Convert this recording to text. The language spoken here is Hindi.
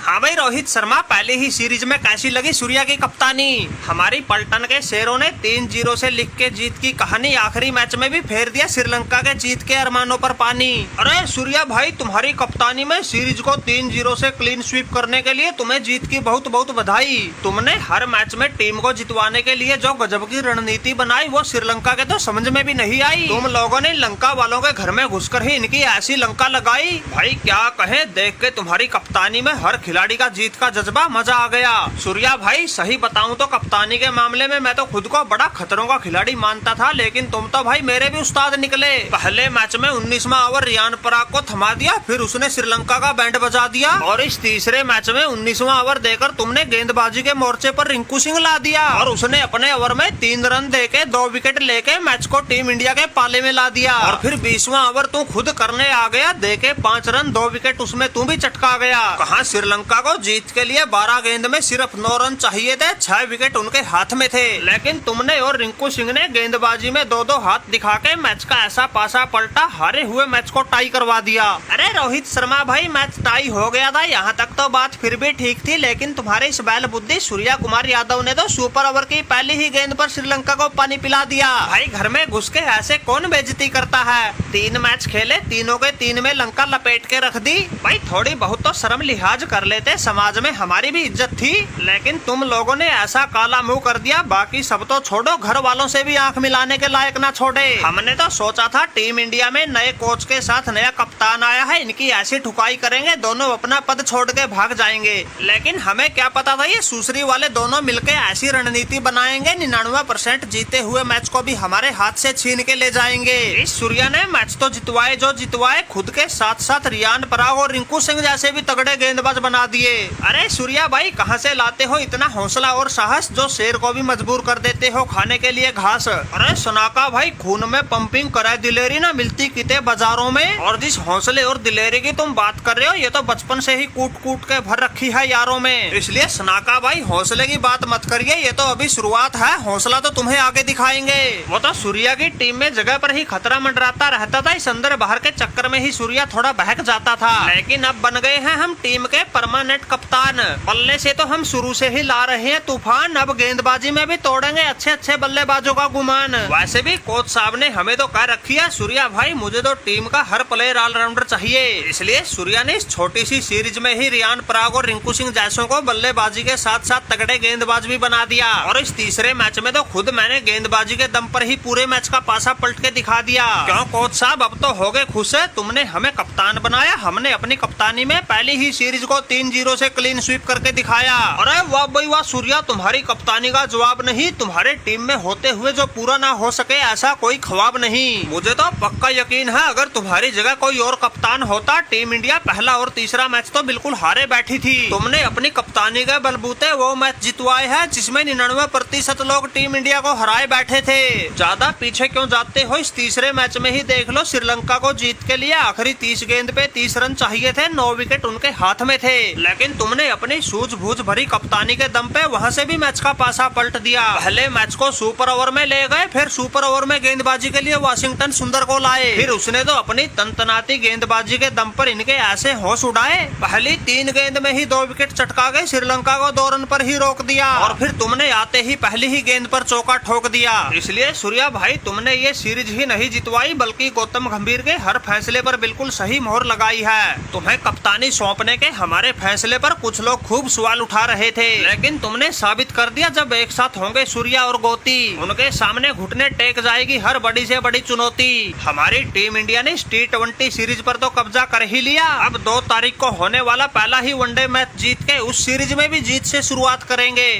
हाँ भाई रोहित शर्मा, पहले ही सीरीज में कैसी लगी सूर्या की कप्तानी। हमारी पलटन के शेरों ने 3-0 से लिख के जीत की कहानी आखिरी मैच में भी फेर दिया श्रीलंका के जीत के अरमानों पर पानी। अरे सूर्या भाई, तुम्हारी कप्तानी में सीरीज को 3-0 से क्लीन स्वीप करने के लिए तुम्हें जीत की बहुत बहुत बधाई। तुमने हर मैच में टीम को जितवाने के लिए जो गजब की रणनीति बनाई वो श्रीलंका के तो समझ में भी नहीं आई। तुम लोगों ने लंका वालों के घर में घुसकर ही इनकी ऐसी लंका लगाई। भाई क्या कहे, देख के तुम्हारी कप्तानी में हर खिलाड़ी का जीत का जज्बा, मजा आ गया। सूर्या भाई सही बताऊं तो कप्तानी के मामले में मैं तो खुद को बड़ा खतरों का खिलाड़ी मानता था, लेकिन तुम तो भाई मेरे भी उस्ताद निकले। पहले मैच में 19वां ओवर रियान पराग को थमा दिया, फिर उसने श्रीलंका का बैंड बजा दिया और इस तीसरे मैच में 19वां ओवर देकर तुमने गेंदबाजी के मोर्चे पर रिंकू सिंह ला दिया और उसने अपने ओवर में 3 रन देके 2 विकेट लेके मैच को टीम इंडिया के पाले में ला दिया। और फिर 20वां ओवर तू खुद करने आ गया, देके 5 रन 2 विकेट, उसमें तू भी चटका गया। कहाँ श्रीलंका को जीत के लिए 12 गेंद में सिर्फ 9 रन चाहिए थे, 6 विकेट उनके हाथ में थे, लेकिन तुमने और रिंकू सिंह ने गेंदबाजी में 2-2 हाथ दिखा के मैच का ऐसा पासा पलटा, हारे हुए मैच को टाई करवा दिया। अरे रोहित शर्मा भाई, मैच टाई हो गया था, यहाँ तक तो बात फिर भी ठीक थी, लेकिन तुम्हारे इस बैल बुद्धि सूर्या कुमार यादव ने तो सुपर ओवर की पहली ही गेंद पर श्रीलंका को पानी पिला दिया। भाई घर में घुस के ऐसे कौन बेइज्जती करता है। 3 मैच खेले, तीनों के 3 में लंका लपेट के रख दी। भाई थोड़ी बहुत तो शर्म लिहाज कर लेते, समाज में हमारी भी इज्जत थी, लेकिन तुम लोगों ने ऐसा काला मुंह कर दिया। बाकी सब तो छोड़ो, घर वालों से भी आंख मिलाने के लायक ना छोड़े। हमने तो सोचा था टीम इंडिया में नए कोच के साथ नया कप्तान आया है, इनकी ऐसी ठुकाई करेंगे दोनों अपना पद छोड़ के भाग जाएंगे, लेकिन हमें क्या पता था ये सुसरी वाले दोनों मिलके ऐसी रणनीति बनाएंगे 99% जीते हुए मैच को भी हमारे हाथ से छीन के ले जाएंगे। इस सूर्या ने मैच तो जितवाए जो जितवाए, खुद के साथ साथ रियान पराग और रिंकू सिंह जैसे भी तगड़े गेंदबाज बना दिए। अरे सूर्या भाई, कहाँ से लाते हो इतना हौसला और साहस जो शेर को भी मजबूर कर देते हो खाने के लिए घास। अरे सनाका भाई, खून में पंपिंग कराए दिलेरी ना मिलती किते बाजारों में, और जिस हौसले और दिलेरी की तुम बात कर रहे हो ये तो बचपन से ही कूट कूट के भर रखी है यारों में। इसलिए सनाका भाई हौसले की बात मत करिए, ये तो अभी शुरुआत है, हौसला तो तुम्हें आगे दिखाएंगे। वो तो सूर्या की टीम में जगह पर ही खतरा मंडराता रहता था, इस अंदर बाहर के चक्कर में ही सूर्या थोड़ा बहक जाता था, लेकिन अब बन गए हैं हम टीम के परमानेंट कप्तान। बल्ले से तो हम शुरू से ही ला रहे हैं तूफान, अब गेंदबाजी में भी तोड़ेंगे अच्छे अच्छे बल्लेबाजों का गुमान। वैसे भी कोच साहब ने हमें तो कह रखी है सूर्या भाई, मुझे तो टीम का हर प्लेयर ऑलराउंडर चाहिए, इसलिए सूर्या ने इस छोटी सी सीरीज में ही रियान पराग और रिंकू सिंह जैसों को बल्लेबाजी के साथ साथ तगड़े गेंदबाज भी बना दिया। और इस तीसरे मैच में तो खुद मैंने गेंदबाजी के दम पर ही पूरे मैच का पासा पलट के दिखा दिया। क्यों कोच साहब, अब तो हो गए खुश है, तुमने हमें कप्तान बनाया, हमने अपनी कप्तानी में पहली ही सीरीज को 3-0 से क्लीन स्वीप करके दिखाया। अरे वाह भाई वाह सूर्या, तुम्हारी कप्तानी का जवाब नहीं, तुम्हारे टीम में होते हुए जो पूरा ना हो सके ऐसा कोई ख्वाब नहीं। मुझे तो पक्का यकीन है अगर तुम्हारी जगह कोई और कप्तान होता, टीम इंडिया पहला और तीसरा मैच तो बिल्कुल हारे बैठी थी। तुमने अपनी कप्तानी के बलबूते वो मैच जितवाए हैं जिसमें 99% लोग टीम इंडिया को हराए बैठे थे। ज्यादा पीछे क्यों जाते हो, इस तीसरे मैच में ही देख लो, श्रीलंका को जीत के लिए आखिरी 30 गेंद पे 30 रन चाहिए थे, 9 विकेट उनके हाथ में थे, लेकिन तुमने अपनी सूझबूझ भरी कप्तानी के दम पे वहाँ से भी मैच का पासा पलट दिया। पहले मैच को सुपर ओवर में ले गए, फिर सुपर ओवर में गेंदबाजी के लिए वाशिंगटन सुंदर को लाए, फिर उसने तो अपनी तनतनाती गेंदबाजी के दम पर इनके ऐसे होश उड़ाए, पहली 3 गेंद में ही 2 विकेट चटका गए, श्रीलंका को 2 रन पर ही रोक दिया, और फिर तुमने आते ही पहली ही गेंद पर चौका ठोक दिया। इसलिए सूर्या भाई, तुमने ये सीरीज ही नहीं जितवाई बल्कि गौतम गंभीर के हर फैसले पर बिल्कुल सही मोहर लगाई है। तुम्हें कप्तानी सौंपने के हमारे फैसले पर कुछ लोग खूब सवाल उठा रहे थे, लेकिन तुमने साबित कर दिया जब एक साथ होंगे सूर्या और गोती, उनके सामने घुटने टेक जाएगी हर बड़ी से बड़ी चुनौती। हमारी टीम इंडिया ने इस T20 सीरीज पर तो कब्जा कर ही लिया, अब 2 तारीख को होने वाला पहला ही वनडे मैच जीत के उस सीरीज में भी जीत से शुरुआत करेंगे।